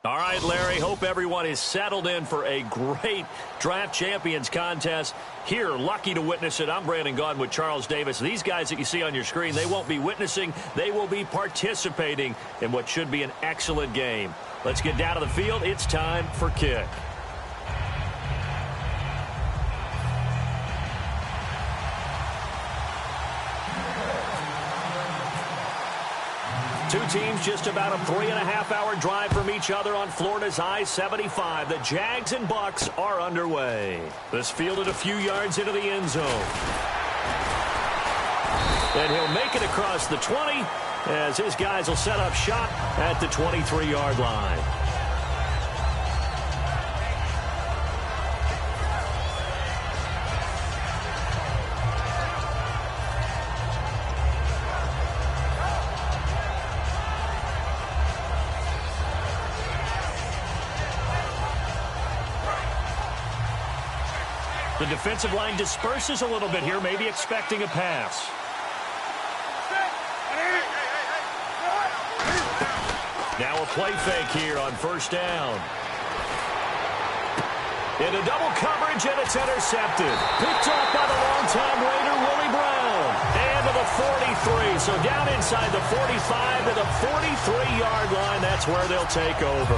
All right, Larry, hope everyone is settled in for a great Draft Champions contest here. Lucky to witness it. I'm Brandon Gaudin with Charles Davis. These guys that you see on your screen, they won't be witnessing. They will be participating in what should be an excellent game. Let's get down to the field. It's time for kick. Two teams just about a 3.5-hour drive from each other on Florida's I-75. The Jags and Bucks are underway. This fielded a few yards into the end zone. And he'll make it across the 20 as his guys will set up shop at the 23-yard line. The defensive line disperses a little bit here, maybe expecting a pass. Now a play fake here on first down. Into double coverage, and it's intercepted. Picked off by the longtime Raider, Willie Brown. And to the 43. So down inside the 45 to the 43-yard line. That's where they'll take over.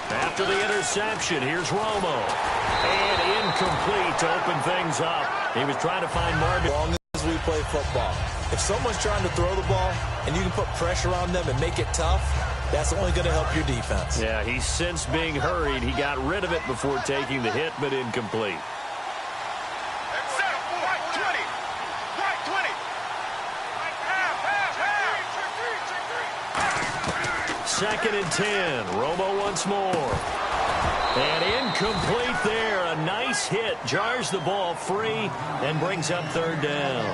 After the interception, here's Romo. And incomplete to open things up. He was trying to find Marvin. As long as we play football, if someone's trying to throw the ball and you can put pressure on them and make it tough, that's only going to help your defense. Yeah, he's since being hurried. He got rid of it before taking the hit, but incomplete. Second and 10. Romo once more. And incomplete there. A nice hit. Jars the ball free and brings up third down.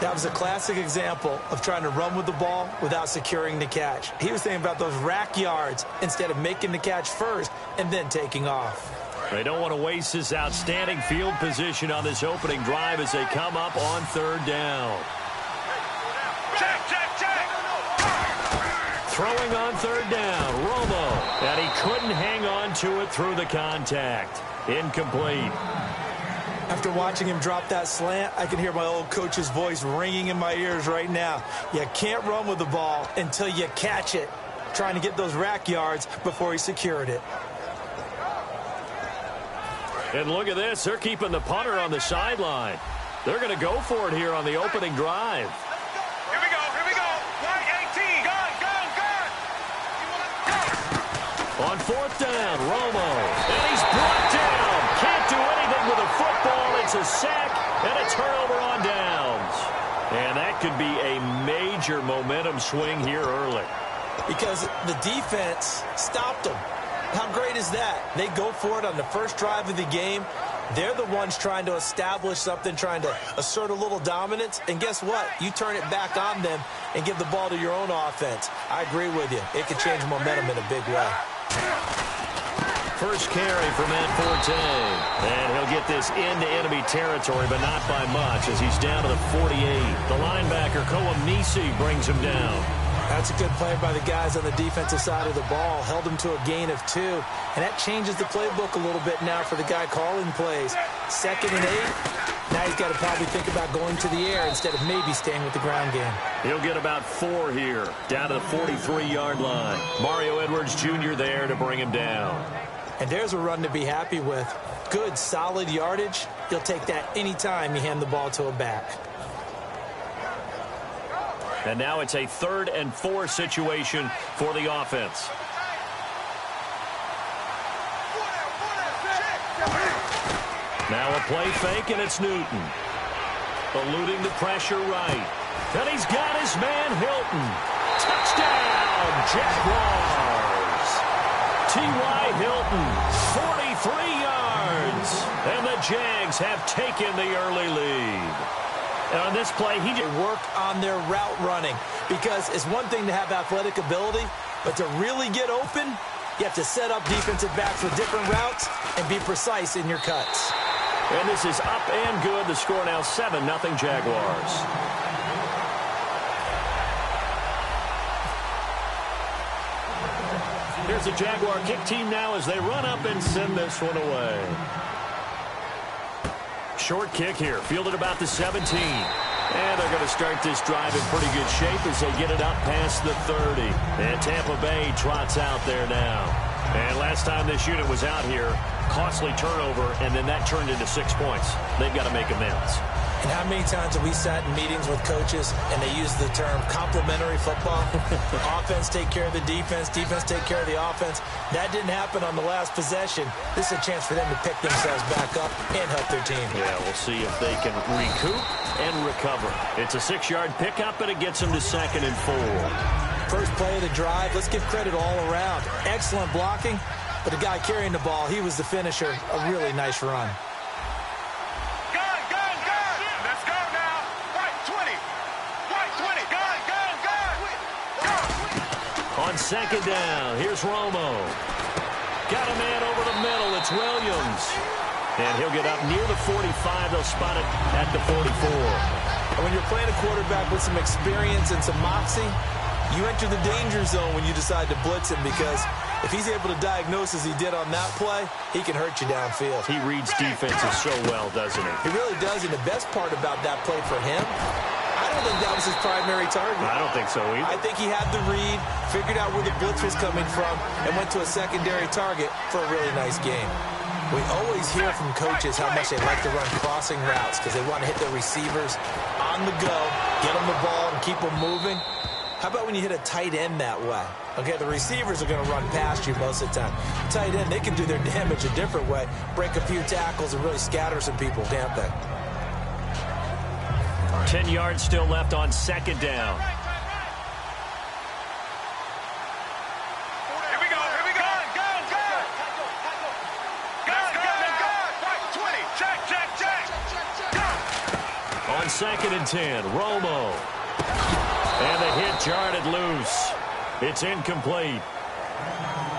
That was a classic example of trying to run with the ball without securing the catch. He was thinking about those rack yards instead of making the catch first and then taking off. They don't want to waste this outstanding field position on this opening drive as they come up on third down. Throwing on third down, Romo. And he couldn't hang on to it through the contact. Incomplete. After watching him drop that slant, I can hear my old coach's voice ringing in my ears right now. You can't run with the ball until you catch it. Trying to get those rack yards before he secured it. And look at this. They're keeping the punter on the sideline. They're going to go for it here on the opening drive. On fourth down, Romo. And he's brought down. Can't do anything with a football. It's a sack and a turnover on downs. And that could be a major momentum swing here early. Because the defense stopped them. How great is that? They go for it on the first drive of the game. They're the ones trying to establish something, trying to assert a little dominance. And guess what? You turn it back on them and give the ball to your own offense. I agree with you. It could change momentum in a big way. First carry for Matt Forte. And he'll get this into enemy territory, but not by much as he's down to the 48. The linebacker, Koamnisi, brings him down. That's a good play by the guys on the defensive side of the ball. Held them to a gain of 2. And that changes the playbook a little bit now for the guy calling plays. 2nd and 8. Now he's got to probably think about going to the air instead of maybe staying with the ground game. He'll get about 4 here, down to the 43-yard line. Mario Edwards Jr. there to bring him down. And there's a run to be happy with. Good, solid yardage. He'll take that anytime you hand the ball to a back. And now it's a 3rd and 4 situation for the offense. Now a play fake, and it's Newton. Eluding the pressure right. And he's got his man, Hilton. Touchdown, Jaguars. T.Y. Hilton, 43 yards. And the Jags have taken the early lead. And on this play, he just worked on their route running, because it's one thing to have athletic ability, but to really get open, you have to set up defensive backs with different routes and be precise in your cuts. And this is up and good. The score now 7-0 Jaguars. Here's the Jaguar kick team now as they run up and send this one away. Short kick here, fielded about the 17. And they're going to start this drive in pretty good shape as they get it up past the 30. And Tampa Bay trots out there now. And last time this unit was out here, costly turnover, and then that turned into 6 points. They've got to make amends. And how many times have we sat in meetings with coaches and they use the term complementary football? Offense take care of the defense, defense take care of the offense. That didn't happen on the last possession. This is a chance for them to pick themselves back up and help their team. Yeah, we'll see if they can recoup and recover. It's a 6-yard pickup, and it gets them to 2nd and 4. First play of the drive, let's give credit all around. Excellent blocking, but the guy carrying the ball, he was the finisher. A really nice run. On 2nd down, here's Romo. Got a man over the middle. It's Williams. And he'll get up near the 45. They'll spot it at the 44. And when you're playing a quarterback with some experience and some moxie, you enter the danger zone when you decide to blitz him, because if he's able to diagnose as he did on that play, he can hurt you downfield. He reads defenses so well, doesn't he? He really does, and the best part about that play for him, I don't think that was his primary target. I don't think so either. I think he had the read, figured out where the blitz was coming from, and went to a secondary target for a really nice game. We always hear from coaches how much they like to run crossing routes because they want to hit their receivers on the go, get them the ball, and keep them moving. How about when you hit a tight end that way? Okay, the receivers are going to run past you most of the time. Tight end, they can do their damage a different way, break a few tackles and really scatter some people, can't they? 10 yards still left on 2nd down. Here we go. Check. On 2nd and 10, Romo. And the hit jarred it loose. It's incomplete.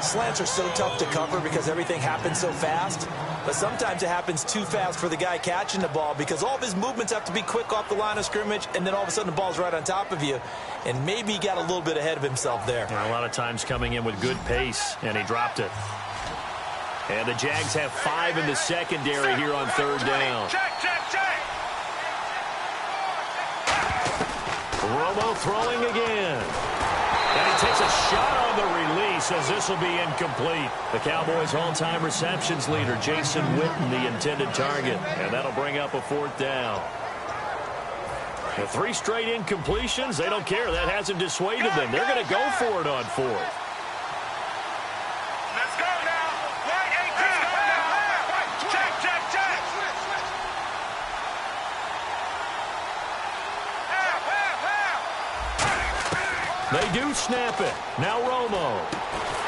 Slants are so tough to cover because everything happens so fast. But sometimes it happens too fast for the guy catching the ball because all of his movements have to be quick off the line of scrimmage, and then all of a sudden the ball's right on top of you. And maybe he got a little bit ahead of himself there. And a lot of times coming in with good pace, and he dropped it. And the Jags have 5 in the secondary here on 3rd down. Check. Romo throwing again. And he takes a shot on the release as this will be incomplete. The Cowboys' all-time receptions leader, Jason Witten, the intended target. And that'll bring up a 4th down. The 3 straight incompletions, they don't care. That hasn't dissuaded them. They're going to go for it on 4th. Let's go now. Check. They do snap it. Now Romo.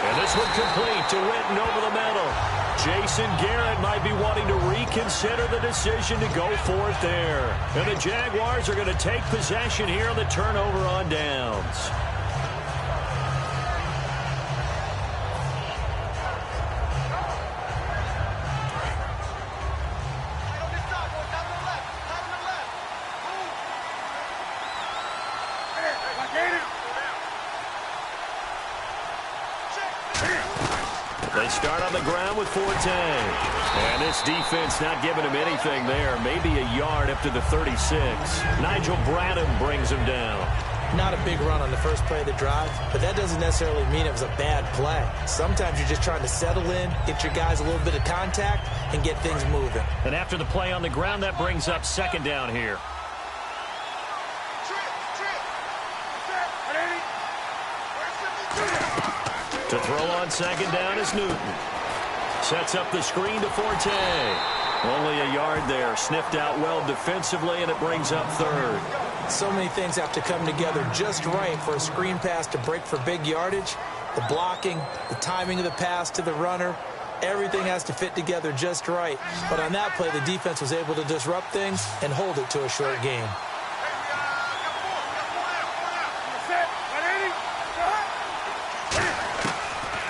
And this one complete to Witten over the middle. Jason Garrett might be wanting to reconsider the decision to go for it there. And the Jaguars are going to take possession here on the turnover on downs. They start on the ground with Forte. And this defense not giving him anything there. Maybe a yard up to the 36. Nigel Bradham brings him down. Not a big run on the first play of the drive, but that doesn't necessarily mean it was a bad play. Sometimes you're just trying to settle in, get your guys a little bit of contact, and get things moving. And after the play on the ground, that brings up second down here. To throw on second down is Newton. Sets up the screen to Forte. Only a yard there. Sniffed out well defensively, and it brings up third. So many things have to come together just right for a screen pass to break for big yardage. The blocking, the timing of the pass to the runner, everything has to fit together just right. But on that play, the defense was able to disrupt things and hold it to a short game.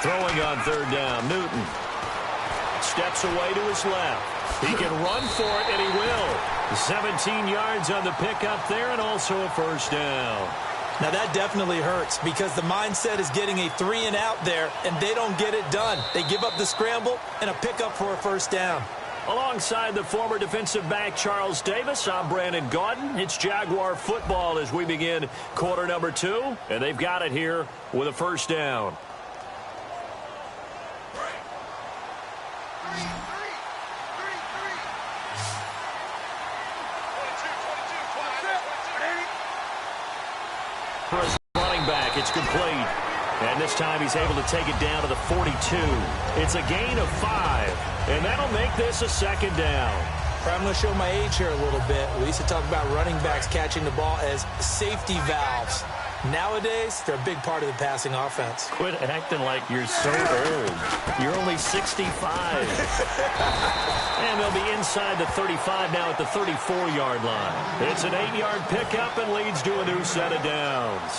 Throwing on third down, Newton. Steps away to his left. He can run for it, and he will. 17 yards on the pickup there, and also a first down. Now that definitely hurts because the mindset is getting a 3-and-out there, and they don't get it done. They give up the scramble and a pickup for a first down. Alongside the former defensive back Charles Davis, I'm Brandon Gaudin. It's Jaguar football as we begin quarter number 2, and they've got it here with a first down. For his running back, it's complete. And this time he's able to take it down to the 42. It's a gain of 5, and that'll make this a second down. I'm going to show my age here a little bit. We used to talk about running backs catching the ball as safety valves. Nowadays, they're a big part of the passing offense. Quit acting like you're so old. You're only 65. And they'll be inside the 35 now at the 34-yard line. It's an 8-yard pickup and leads to a new set of downs.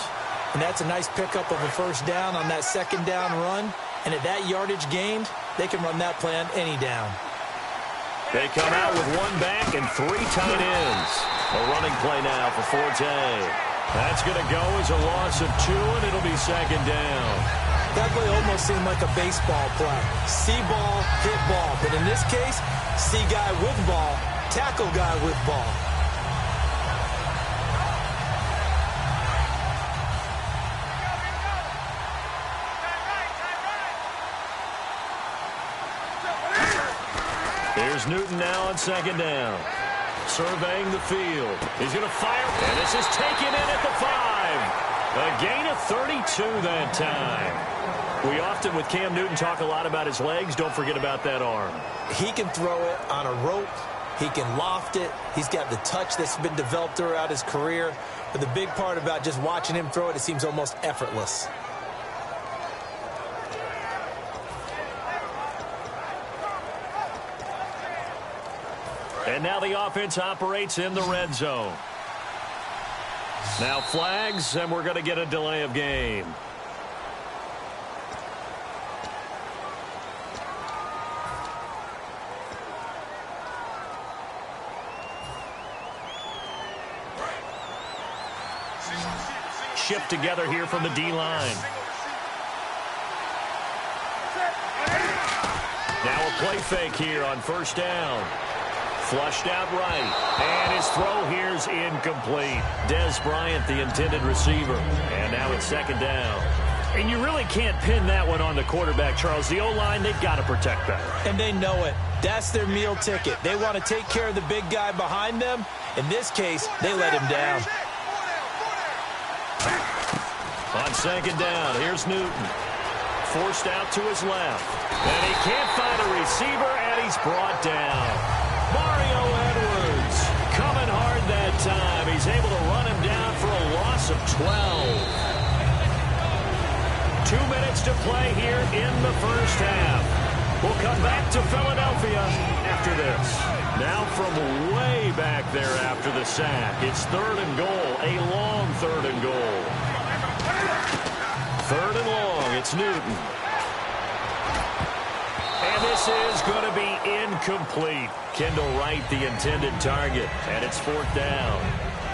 And that's a nice pickup of a first down on that second down run. And at that yardage gained, they can run that play on any down. They come out with one back and 3 tight ends. A running play now for Forte. That's going to go as a loss of 2, and it'll be second down. That play almost seemed like a baseball play. See ball, hit ball. But in this case, see guy with ball, tackle guy with ball. Here's Newton now on second down. Surveying the field. He's going to fire, and this is taken in at the 5. A gain of 32 that time. We often, with Cam Newton, talk a lot about his legs. Don't forget about that arm. He can throw it on a rope. He can loft it. He's got the touch that's been developed throughout his career. But the big part about just watching him throw it seems almost effortless. And now the offense operates in the red zone. Now flags, and we're going to get a delay of game. Shift together here from the D-line. Now a play fake here on first down. Flushed out right. And his throw here's incomplete. Dez Bryant, the intended receiver. And now it's second down. And you really can't pin that one on the quarterback, Charles. The O-line, they've got to protect that. And they know it. That's their meal ticket. They want to take care of the big guy behind them. In this case, they let him down. On second down, here's Newton. Forced out to his left. And he can't find a receiver, and he's brought down. Mario Edwards coming hard that time. He's able to run him down for a loss of 12. 2 minutes to play here in the first half. We'll come back to Philadelphia after this. Now from way back there after the sack, it's third and goal, a long third and goal. Third and long, it's Newton. And this is going to be incomplete. Kendall Wright, the intended target, and it's fourth down.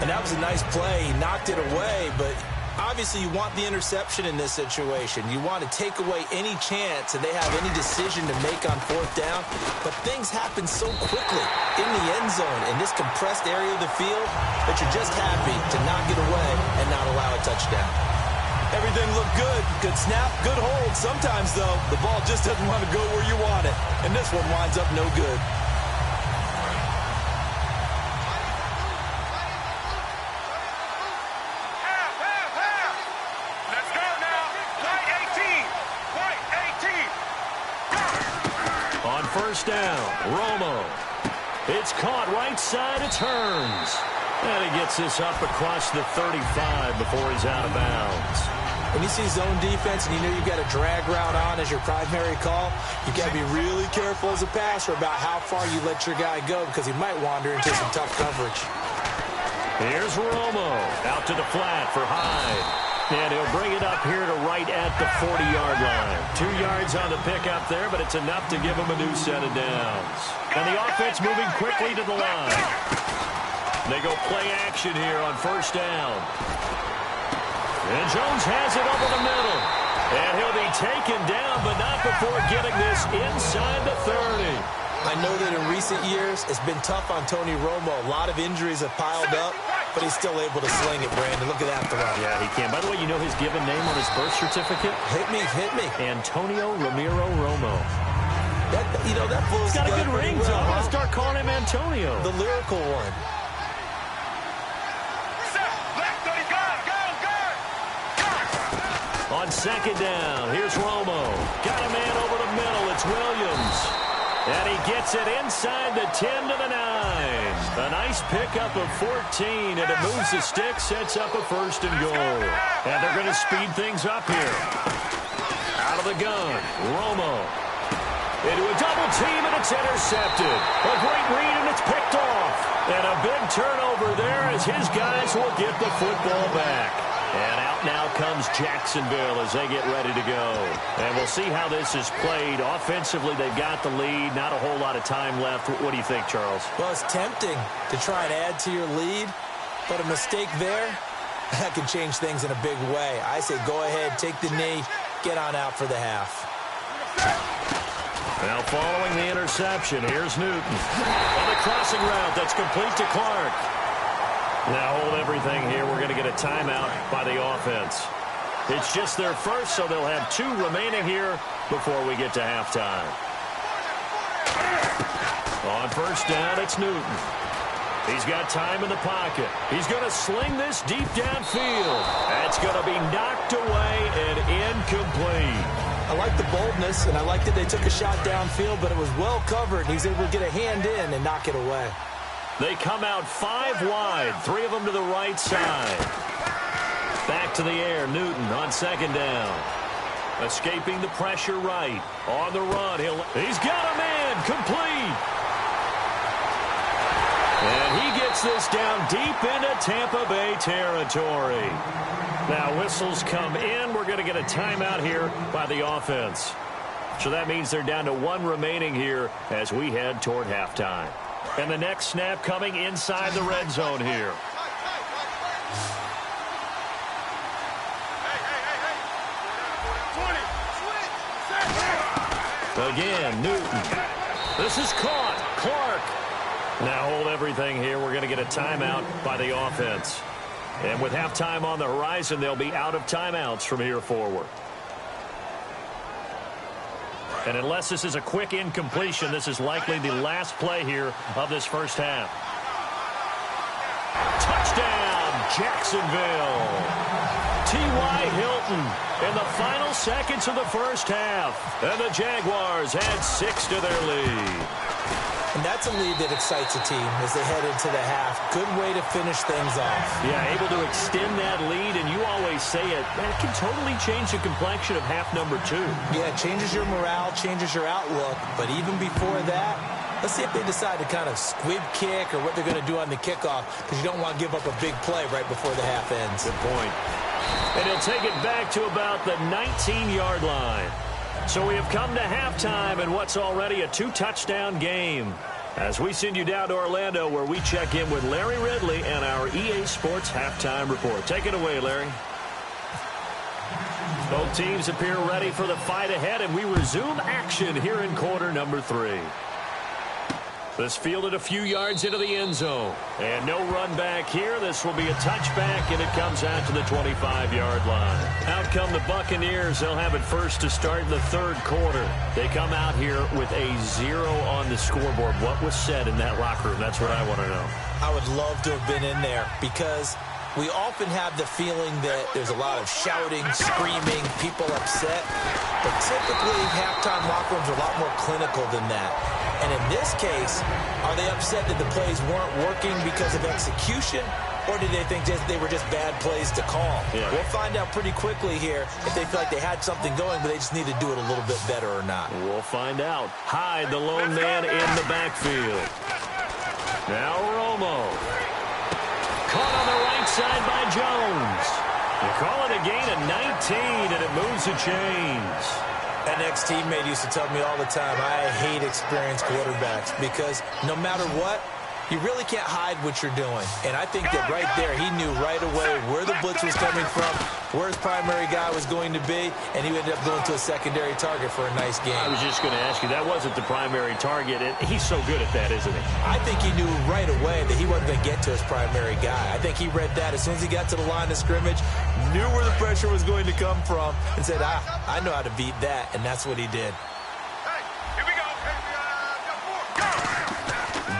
And that was a nice play. He knocked it away, but Obviously, you want the interception in this situation. You want to take away any chance that they have any decision to make on fourth down. But things happen so quickly in the end zone in this compressed area of the field that you're just happy to not get away and not allow a touchdown. Everything looked good. Good snap, good hold. Sometimes, though, the ball just doesn't want to go where you want it. And this one winds up no good. Let's go now. Play 18. Play 18. On first down, Romo. It's caught right side. It turns. And he gets this up across the 35 before he's out of bounds. When you see zone defense and you know you've got a drag route on as your primary call, you've got to be really careful as a passer about how far you let your guy go because he might wander into some tough coverage. Here's Romo out to the flat for Hyde. And he'll bring it up here to right at the 40-yard line. 2 yards on the pickup there, but it's enough to give him a new set of downs. And the offense moving quickly to the line. They go play action here on first down. And Jones has it over the middle. And he'll be taken down, but not before getting this inside the 30. I know that in recent years, it's been tough on Tony Romo. A lot of injuries have piled up, but he's still able to sling it, Brandon. Look at that throw. Yeah, he can. By the way, you know his given name on his birth certificate? Hit me. Antonio Ramiro Romo. That fool's got a good ring to him. Well, I'll start calling him Antonio. the lyrical one. On second down, here's Romo. Got a man over the middle. It's Williams. And he gets it inside the 10 to the 9. A nice pickup of 14, and it moves the stick, sets up a first and goal. And they're going to speed things up here. Out of the gun, Romo. Into a double team, and it's intercepted. A great read, and it's picked off. And a big turnover there as his guys will get the football back. And out now comes Jacksonville as they get ready to go. And we'll see how this is played. Offensively, they've got the lead. Not a whole lot of time left. What do you think, Charles? Well, it's tempting to try and add to your lead, but a mistake there, that can change things in a big way. I say go ahead, take the knee, get on out for the half. Now following the interception, here's Newton. On the crossing route, that's complete to Clark. Now hold everything here. We're going to get a timeout by the offense. It's just their first, so they'll have 2 remaining here before we get to halftime. On first down, it's Newton. He's got time in the pocket. He's going to sling this deep downfield. That's going to be knocked away and incomplete. I like the boldness, and I like that they took a shot downfield, but it was well covered. He's able to get a hand in and knock it away. They come out 5 wide, 3 of them to the right side. Back to the air, Newton on second down. Escaping the pressure right. On the run, he's got a man, complete. And he gets this down deep into Tampa Bay territory. Now whistles come in. We're going to get a timeout here by the offense. So that means they're down to 1 remaining here as we head toward halftime. And the next snap coming inside the red zone here. Again, Newton. This is caught. Clark. Now hold everything here. We're going to get a timeout by the offense. And with halftime on the horizon, they'll be out of timeouts from here forward. And unless this is a quick incompletion, this is likely the last play here of this first half. Touchdown, Jacksonville. T.Y. Hilton in the final seconds of the first half. And the Jaguars add 6 to their lead. And that's a lead that excites a team as they head into the half. Good way to finish things off. Yeah, able to extend that lead, and you always say it, man, it can totally change the complexion of half number 2. Yeah, it changes your morale, changes your outlook. But even before that, let's see if they decide to kind of squib kick or what they're going to do on the kickoff, because you don't want to give up a big play right before the half ends. Good point. And he'll take it back to about the 19-yard line. So we have come to halftime in what's already a 2-touchdown game. As we send you down to Orlando, where we check in with Larry Ridley and our EA Sports Halftime Report. Take it away, Larry. Both teams appear ready for the fight ahead, and we resume action here in quarter number 3. This fielded a few yards into the end zone. And no run back here. This will be a touchback, and it comes out to the 25-yard line. Out come the Buccaneers. They'll have it first to start the third quarter. They come out here with a 0 on the scoreboard. What was said in that locker room? That's what I want to know. I would love to have been in there because we often have the feeling that there's a lot of shouting, screaming, people upset. But typically, halftime locker rooms are a lot more clinical than that. And in this case, are they upset that the plays weren't working because of execution, or did they think they were just bad plays to call? Yeah. We'll find out pretty quickly here if they feel like they had something going, but they just need to do it a little bit better or not. We'll find out. Hyde, the lone man in the backfield. Now Romo. Caught on the right side by Jones. They call it a gain of 19, and it moves the chains. An ex-teammate used to tell me all the time, I hate experienced quarterbacks because no matter what, you really can't hide what you're doing. And I think that right there, he knew right away where the blitz was coming from, where his primary guy was going to be, and he ended up going to a secondary target for a nice game. I was just going to ask you, that wasn't the primary target. He's so good at that, isn't he? I think he knew right away that he wasn't going to get to his primary guy. I think he read that as soon as he got to the line of scrimmage, knew where the pressure was going to come from, and said, I know how to beat that, and that's what he did.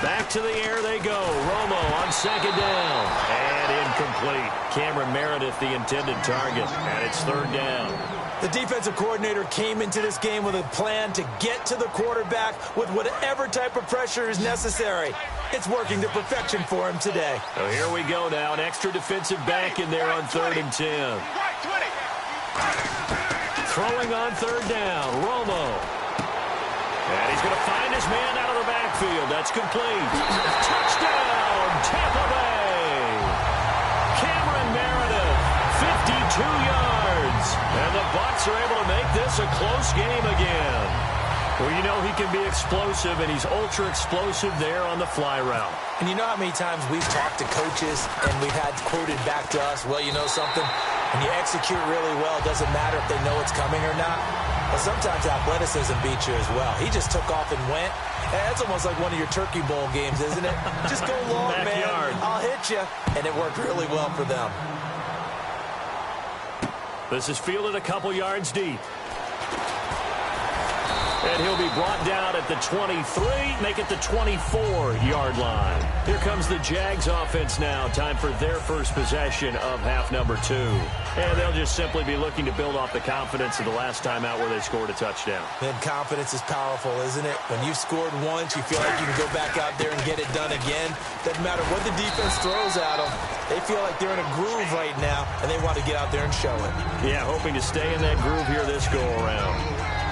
Back to the air they go. Romo on second down. And incomplete. Cameron Meredith, the intended target. And it's third down. The defensive coordinator came into this game with a plan to get to the quarterback with whatever type of pressure is necessary. It's working to perfection for him today. So here we go now. An extra defensive back in there on 3rd and 10. Throwing on third down. Romo. And he's going to find his man out of the backfield. That's complete. Touchdown, Tampa Bay. Cameron Meredith, 52 yards. And the Bucs are able to make this a close game again. Well, you know he can be explosive, and he's ultra-explosive there on the fly route. And you know how many times we've talked to coaches and we've had quoted back to us, well, you know something? When you execute really well, it doesn't matter if they know it's coming or not. But sometimes athleticism beats you as well. He just took off and went. That's almost like one of your Turkey Bowl games, isn't it? Just go long, man. I'll hit you. And it worked really well for them. This is fielded a couple yards deep. And he'll be brought down at the 23, make it the 24-yard line. Here comes the Jags offense now. Time for their first possession of half number 2. And they'll just simply be looking to build off the confidence of the last time out where they scored a touchdown. Then confidence is powerful, isn't it? When you've scored once, you feel like you can go back out there and get it done again. Doesn't matter what the defense throws at them. They feel like they're in a groove right now, and they want to get out there and show it. Yeah, hoping to stay in that groove here this go-around.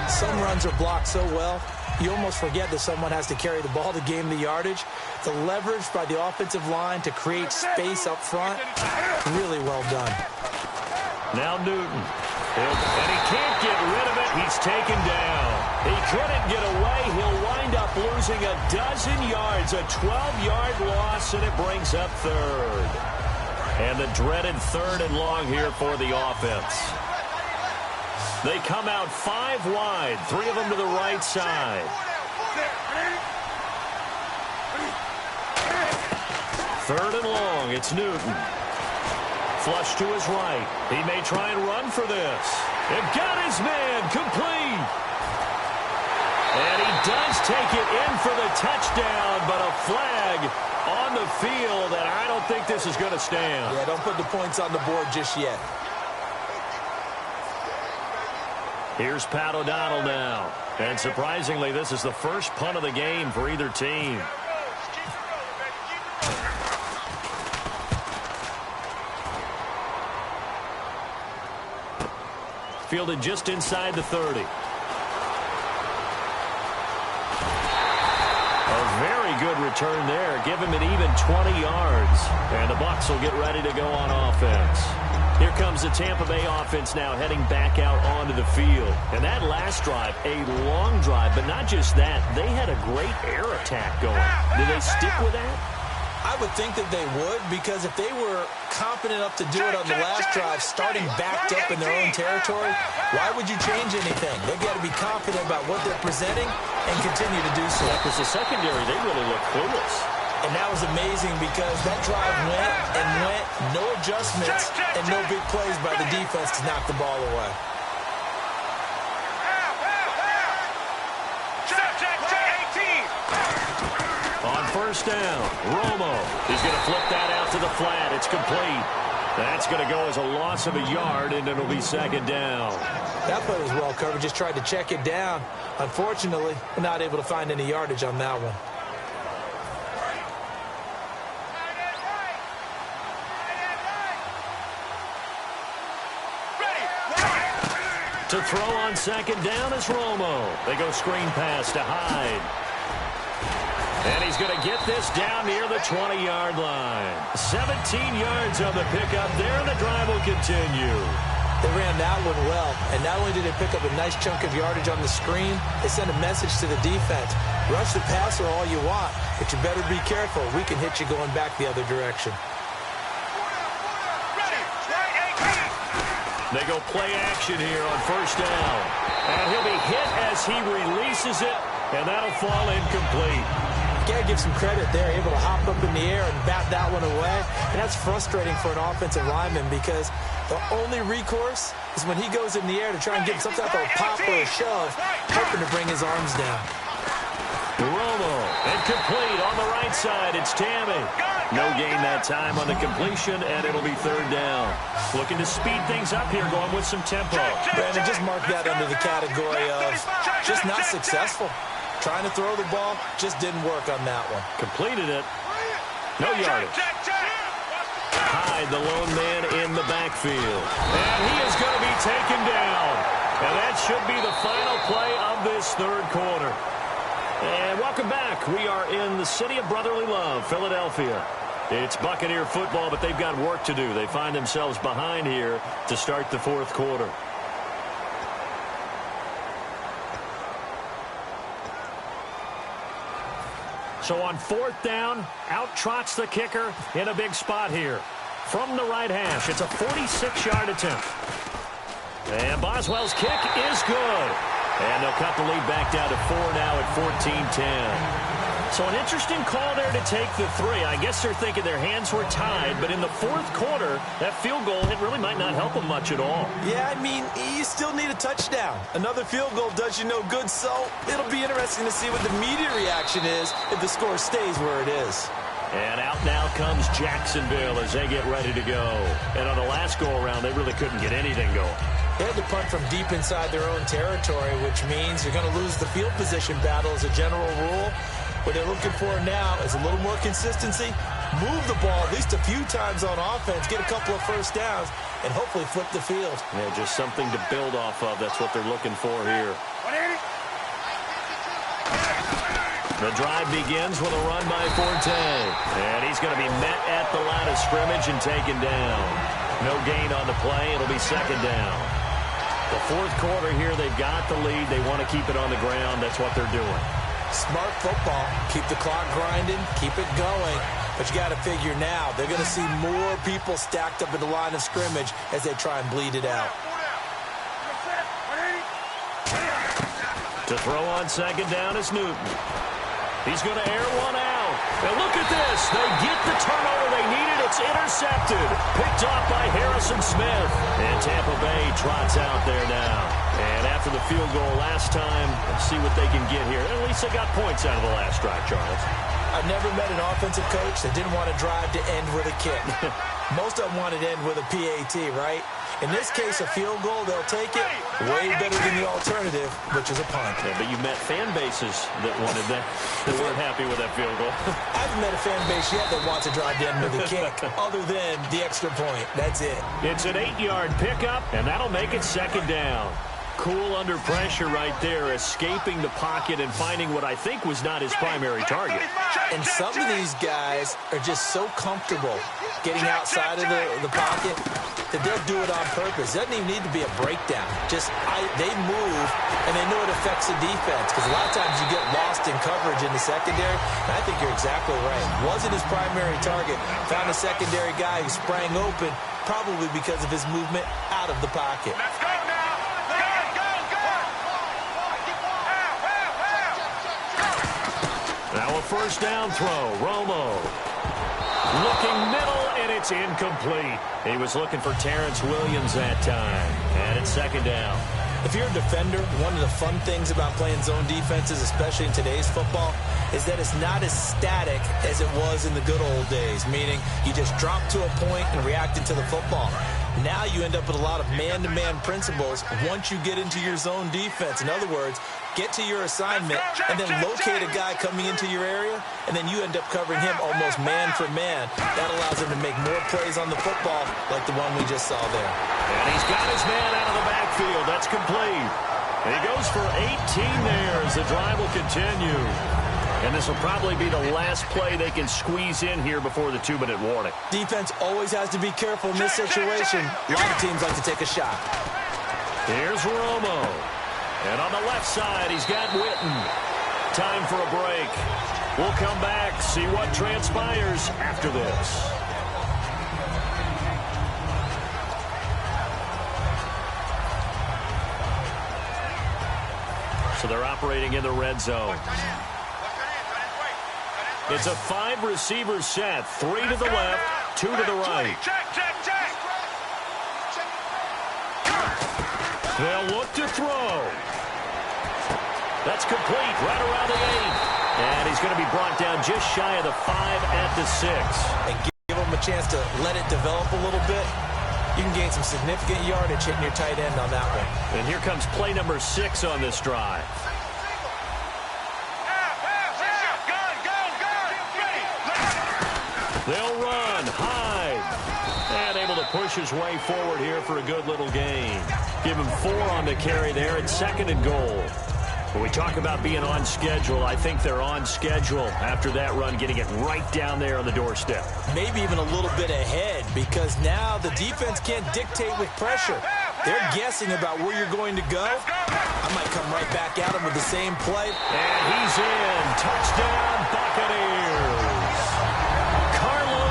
Some runs are blocked so well, you almost forget that someone has to carry the ball to gain the yardage. The leverage by the offensive line to create space up front, really well done. Now Newton. And he can't get rid of it. He's taken down. He couldn't get away. He'll wind up losing a dozen yards, a 12-yard loss, and it brings up third. And the dreaded 3rd and long here for the offense. They come out 5 wide, 3 of them to the right side. 3rd and long, it's Newton. Flush to his right. He may try and run for this. They've got his man complete. And he does take it in for the touchdown, but a flag on the field, and I don't think this is going to stand. Yeah, don't put the points on the board just yet. Here's Pat O'Donnell now. And surprisingly, this is the first punt of the game for either team. Fielded just inside the 30. A very good return there. Give him an even 20 yards. And the Bucs will get ready to go on offense. Here comes the Tampa Bay offense now heading back out onto the field. And that last drive, a long drive, but not just that. They had a great air attack going. Do they stick with that? I would think that they would, because if they were confident enough to do it on the last drive, starting backed up in their own territory, why would you change anything? They've got to be confident about what they're presenting and continue to do so. Yeah, because the secondary, they really look clueless. And that was amazing because that drive went and went, no adjustments, and no big plays by the defense to knock the ball away. On first down, Romo. He's going to flip that out to the flat. It's complete. That's going to go as a loss of a yard, and it'll be second down. That play was well covered. Just tried to check it down. Unfortunately, we're not able to find any yardage on that one. To throw on second down is Romo. They go screen pass to Hyde. And he's going to get this down near the 20-yard line. 17 yards on the pickup there, and the drive will continue. They ran that one well, and not only did they pick up a nice chunk of yardage on the screen, they sent a message to the defense. Rush the passer all you want, but you better be careful. We can hit you going back the other direction. They go play action here on first down. And he'll be hit as he releases it, and that'll fall incomplete. Got to give some credit there, able to hop up in the air and bat that one away. And that's frustrating for an offensive lineman because the only recourse is when he goes in the air to try and get some type of a pop or a shove, hoping to bring his arms down. Romo, and complete on the right side. It's Tammy. No gain that time on the completion, and it'll be third down. Looking to speed things up here, going with some tempo. Brandon, just mark that under the category of just not successful. Trying to throw the ball, just didn't work on that one. Completed it. No yardage. Hyde, the lone man in the backfield. And he is going to be taken down. And that should be the final play of this third quarter. And welcome back. We are in the city of brotherly love, Philadelphia. It's Buccaneer football, but they've got work to do. They find themselves behind here to start the fourth quarter. So on fourth down, out trots the kicker in a big spot here. From the right hash, it's a 46-yard attempt. And Boswell's kick is good. And they'll cut the lead back down to 4 now at 14-10. So an interesting call there to take the 3. I guess they're thinking their hands were tied, but in the fourth quarter, that field goal, it really might not help them much at all. Yeah, I mean, you still need a touchdown. Another field goal does you no good, so it'll be interesting to see what the media reaction is if the score stays where it is. And out now comes Jacksonville as they get ready to go. And on the last go-around, they really couldn't get anything going. They had to punt from deep inside their own territory, which means you're going to lose the field position battle as a general rule. What they're looking for now is a little more consistency, move the ball at least a few times on offense, get a couple of first downs, and hopefully flip the field. Yeah, just something to build off of. That's what they're looking for here. The drive begins with a run by Forte. And he's going to be met at the line of scrimmage and taken down. No gain on the play. It'll be second down. The fourth quarter here, they've got the lead. They want to keep it on the ground. That's what they're doing. Smart football. Keep the clock grinding. Keep it going. But you got to figure now, they're going to see more people stacked up at the line of scrimmage as they try and bleed it out. To throw on second down is Newton. He's going to air one out. And look at this. They get the turnover they needed. It's intercepted. Picked off by Harrison Smith. And Tampa Bay trots out there now. And after the field goal last time, let's see what they can get here. At least they got points out of the last drive, Charles. I've never met an offensive coach that didn't want to drive to end with a kick. Most of them wanted to end with a PAT, right? In this case, a field goal, they'll take it way better than the alternative, which is a punt. Yeah, but you met fan bases that wanted that, that weren't happy with that field goal. I haven't met a fan base yet that wants to drive to end with a kick, other than the extra point. That's it. It's an 8-yard pickup, and that'll make it second down. Cool under pressure right there, escaping the pocket and finding what I think was not his primary target. And some of these guys are just so comfortable getting outside of the pocket that they'll do it on purpose. It doesn't even need to be a breakdown. They move, and they know it affects the defense, because a lot of times you get lost in coverage in the secondary, and I think you're exactly right. Wasn't his primary target. Found a secondary guy who sprang open, probably because of his movement out of the pocket. Let's go now. Now a first down throw. Romo looking middle, and it's incomplete. He was looking for Terrence Williams that time. And it's second down. If you're a defender, one of the fun things about playing zone defenses, especially in today's football, is that it's not as static as it was in the good old days, meaning you just drop to a point and react into the football. Now you end up with a lot of man-to-man principles once you get into your zone defense. In other words, get to your assignment and then locate a guy coming into your area, and then you end up covering him almost man for man. That allows him to make more plays on the football like the one we just saw there. And he's got his man out of the backfield. That's complete. And he goes for 18 there as the drive will continue. And this will probably be the last play they can squeeze in here before the 2-minute warning. Defense always has to be careful in this situation. A lot of teams like to take a shot. Here's Romo. And on the left side, he's got Witten. Time for a break. We'll come back, see what transpires after this. So they're operating in the red zone. It's a 5-receiver set. 3 to the left, 2 to the right. They'll look to throw. That's complete right around the 8. And he's going to be brought down just shy of the 5 at the 6. And give him a chance to let it develop a little bit. You can gain some significant yardage hitting your tight end on that one. And here comes play number 6 on this drive. They'll run, hide, and able to push his way forward here for a good little gain. Give him 4 on the carry there. It's 2nd and goal. When we talk about being on schedule, I think they're on schedule after that run, getting it right down there on the doorstep. Maybe even a little bit ahead, because now the defense can't dictate with pressure. They're guessing about where you're going to go. I might come right back at him with the same play. And he's in. Touchdown, Buccaneers.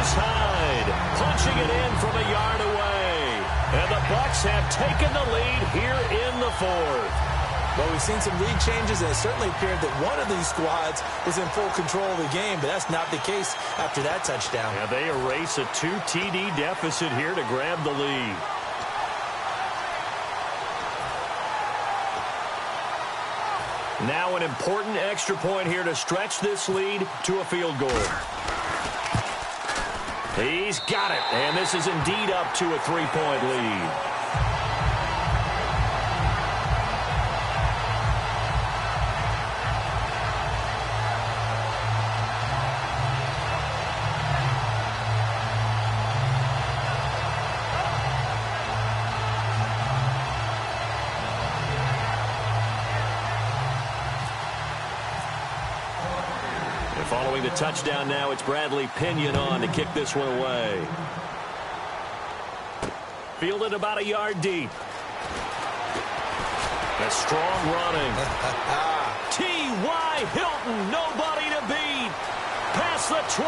Hyde punching it in from a yard away. And the Bucs have taken the lead here in the 4th. Well, we've seen some lead changes, and it certainly appeared that one of these squads was in full control of the game, but that's not the case after that touchdown. Yeah, they erase a 2 TD deficit here to grab the lead. Now an important extra point here to stretch this lead to a field goal. He's got it, and this is indeed up to a 3-point lead. Following the touchdown now, it's Bradley Pinion on to kick this one away. Fielded about a yard deep. That's strong running. T.Y. Hilton, nobody to beat. Past the 20.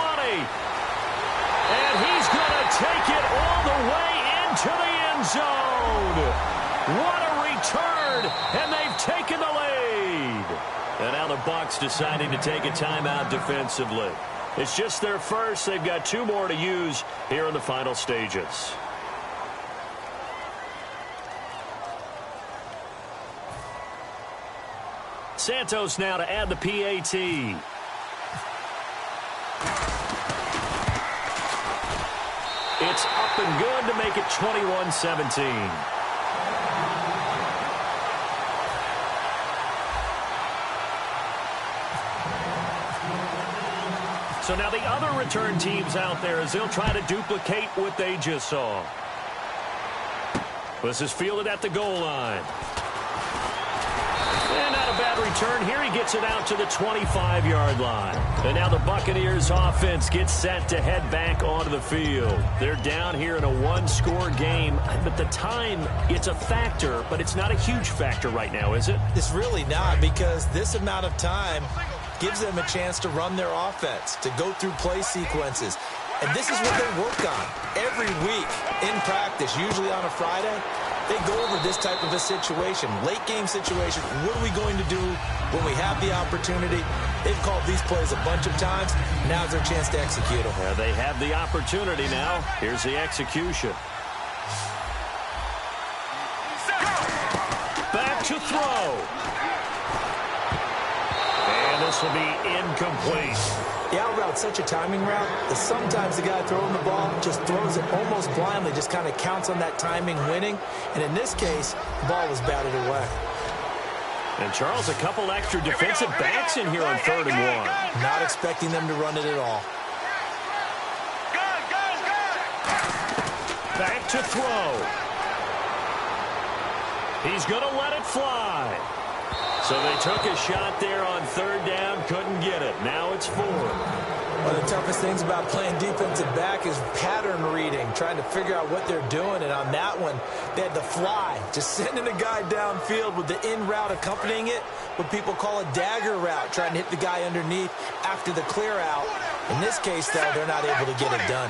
And he's going to take it all the way into the end zone. What a return, and they've taken the lead. And now the Bucs deciding to take a timeout defensively. It's just their first. They've got 2 more to use here in the final stages. Santos now to add the PAT. It's up and good to make it 21-17. So now the other return teams out there as they'll try to duplicate what they just saw. This is fielded at the goal line. return here. He gets it out to the 25-yard line. And now the Buccaneers offense gets set to head back onto the field. They're down here in a one-score game. But the time, it's a factor, but it's not a huge factor right now, is it? It's really not, because this amount of time gives them a chance to run their offense, to go through play sequences. And this is what they work on every week in practice, usually on a Friday. They go over this type of a situation, late game situation. What are we going to do when we have the opportunity? They've called these plays a bunch of times. Now's their chance to execute them. Yeah, they have the opportunity now. Here's the execution. Back to throw. And this will be incomplete. The out route's such a timing route that sometimes the guy throwing the ball just throws it almost blindly, just kind of counts on that timing winning. And in this case, the ball was batted away. And Charles, a couple extra defensive backs in here on 3rd and 1. Not expecting them to run it at all. Back to throw. He's going to let it fly. So they took a shot there on 3rd down, couldn't get it. Now it's 4. One of the toughest things about playing defensive back is pattern reading, trying to figure out what they're doing. And on that one, they had the fly, just sending a guy downfield with the in route accompanying it, what people call a dagger route, trying to hit the guy underneath after the clear out. In this case, though, they're not able to get it done.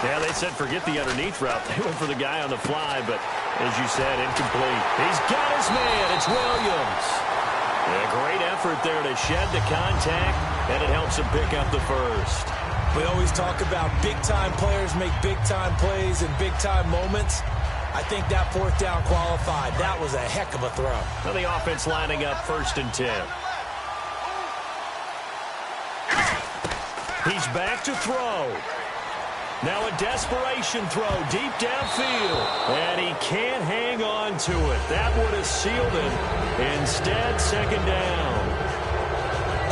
Yeah, they said forget the underneath route. They went for the guy on the fly, but as you said, incomplete. He's got his man. It's Williams. A great effort there to shed the contact, and it helps him pick up the first. We always talk about big-time players make big-time plays in big-time moments. I think that 4th down qualified. That was a heck of a throw. Well, the offense lining up 1st and 10. He's back to throw. Now a desperation throw deep downfield. And he can't hang on to it. That would have sealed it. Instead, 2nd down.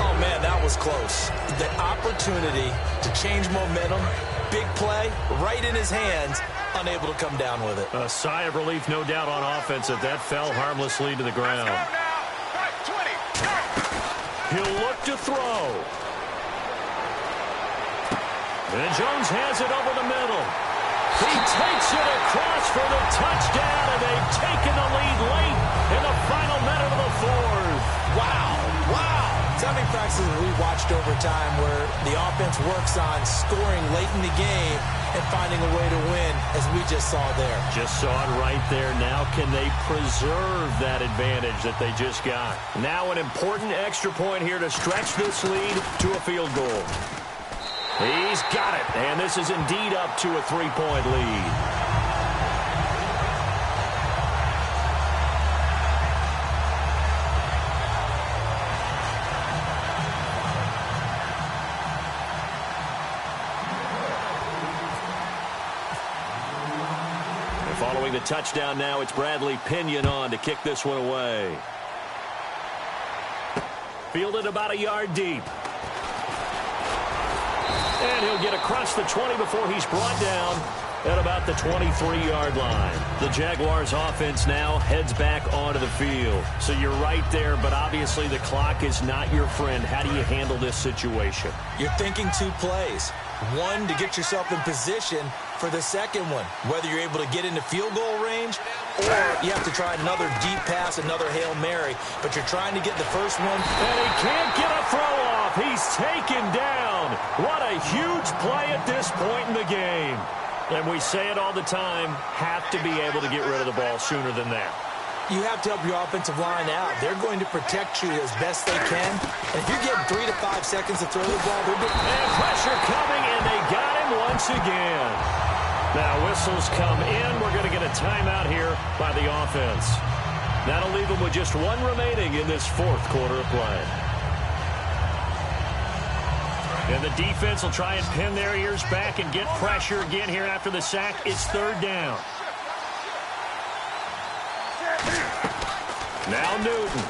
Oh, man, that was close. The opportunity to change momentum, big play, right in his hands, unable to come down with it. A sigh of relief, no doubt, on offense that fell harmlessly to the ground. He'll look to throw. And Jones has it over the middle. He takes it across for the touchdown, and they've taken the lead late in the final minute of the 4th. Wow, wow. So many practices we watched over time where the offense works on scoring late in the game and finding a way to win, as we just saw there. Just saw it right there. Now can they preserve that advantage that they just got? Now an important extra point here to stretch this lead to a field goal. He's got it, and this is indeed up to a 3-point lead. And following the touchdown now, it's Bradley Pinion on to kick this one away. Fielded about a yard deep. And he'll get across the 20 before he's brought down at about the 23-yard line. The Jaguars offense now heads back onto the field. So you're right there, but obviously the clock is not your friend. How do you handle this situation? You're thinking 2 plays. One, to get yourself in position for the second one, whether you're able to get into field goal range or you have to try another deep pass, another Hail Mary, but you're trying to get the first one. And he can't get a throw off. He's taken down. What a huge play at this point in the game. And we say it all the time, have to be able to get rid of the ball sooner than that. You have to help your offensive line out. They're going to protect you as best they can. And if you're getting 3 to 5 seconds to throw the ball, they're doing... And pressure coming, and they got him once again. Now whistles come in. We're going to get a timeout here by the offense. That'll leave them with just 1 remaining in this 4th quarter of play. And the defense will try and pin their ears back and get pressure again here after the sack. It's 3rd down. Now Newton.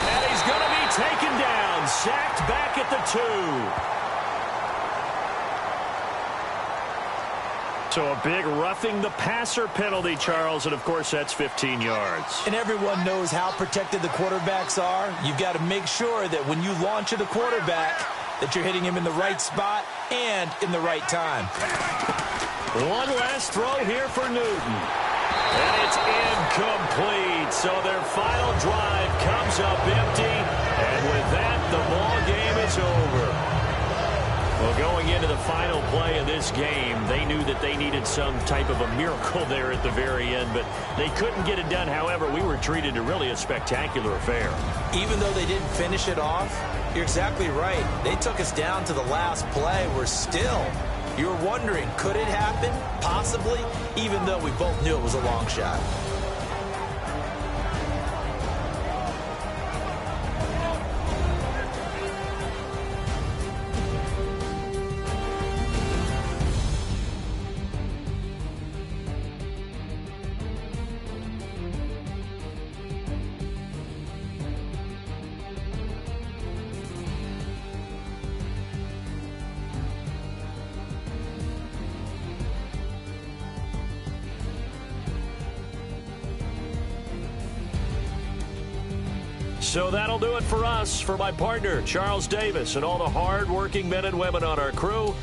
And he's going to be taken down. Sacked back at the 2. So a big roughing the passer penalty, Charles, and of course that's 15 yards. And everyone knows how protected the quarterbacks are. You've got to make sure that when you launch at a quarterback that you're hitting him in the right spot and in the right time. One last throw here for Newton. And it's incomplete. So their final drive comes up empty. And with that, the ball game is over. Well, going into the final play of this game, they knew that they needed some type of a miracle there at the very end, but they couldn't get it done. However, we were treated to really a spectacular affair. Even though they didn't finish it off, you're exactly right. They took us down to the last play. We're still, you're wondering, could it happen? Possibly, even though we both knew it was a long shot. So that'll do it for us. For my partner, Charles Davis, and all the hard-working men and women on our crew,